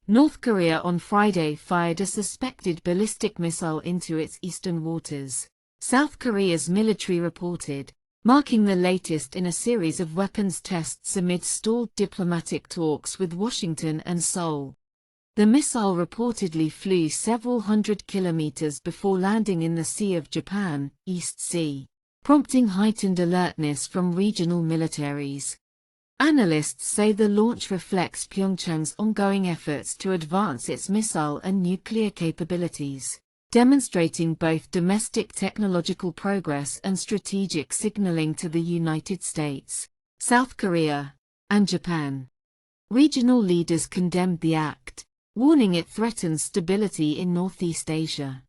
North Korea on Friday fired a suspected ballistic missile into its eastern waters, South Korea's military reported, marking the latest in a series of weapons tests amid stalled diplomatic talks with Washington and Seoul. The missile reportedly flew several hundred kilometers before landing in the Sea of Japan, East Sea, prompting heightened alertness from regional militaries. Analysts say the launch reflects Pyeongchang's ongoing efforts to advance its missile and nuclear capabilities, demonstrating both domestic technological progress and strategic signaling to the United States, South Korea, and Japan. Regional leaders condemned the act, warning it threatens stability in Northeast Asia.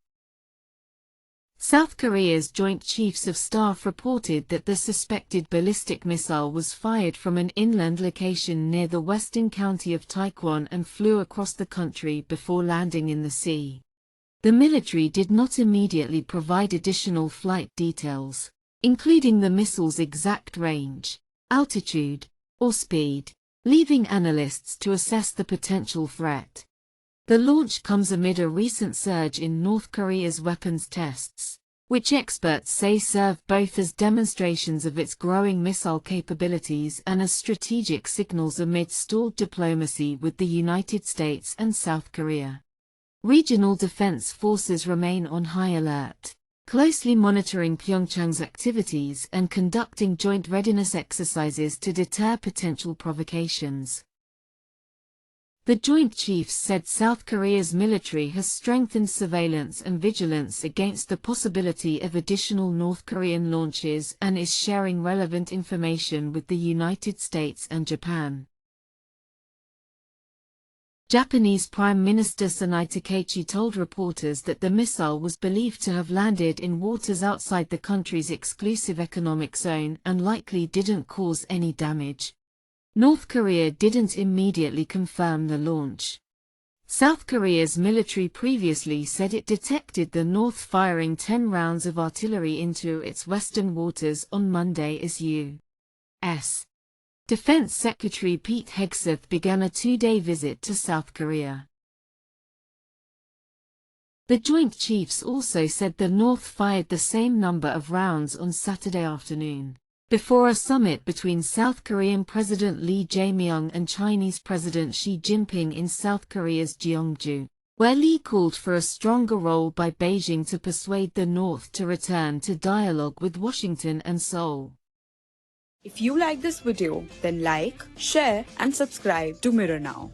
South Korea's Joint Chiefs of Staff reported that the suspected ballistic missile was fired from an inland location near the western county of Taekwon and flew across the country before landing in the sea. The military did not immediately provide additional flight details, including the missile's exact range, altitude, or speed, leaving analysts to assess the potential threat. The launch comes amid a recent surge in North Korea's weapons tests, which experts say serve both as demonstrations of its growing missile capabilities and as strategic signals amid stalled diplomacy with the United States and South Korea. Regional defense forces remain on high alert, closely monitoring Pyeongchang's activities and conducting joint readiness exercises to deter potential provocations. The Joint Chiefs said South Korea's military has strengthened surveillance and vigilance against the possibility of additional North Korean launches and is sharing relevant information with the United States and Japan. Japanese Prime Minister Sonai Takaichi told reporters that the missile was believed to have landed in waters outside the country's exclusive economic zone and likely didn't cause any damage. North Korea didn't immediately confirm the launch. South Korea's military previously said it detected the North firing 10 rounds of artillery into its western waters on Monday as U.S. Defense Secretary Pete Hegseth began a 2-day visit to South Korea. The Joint Chiefs also said the North fired the same number of rounds on Saturday afternoon, before a summit between South Korean President Lee Jae-myung and Chinese President Xi Jinping in South Korea's Gyeongju, where Lee called for a stronger role by Beijing to persuade the North to return to dialogue with Washington and Seoul. If you like this video, then like, share and subscribe to Mirror Now.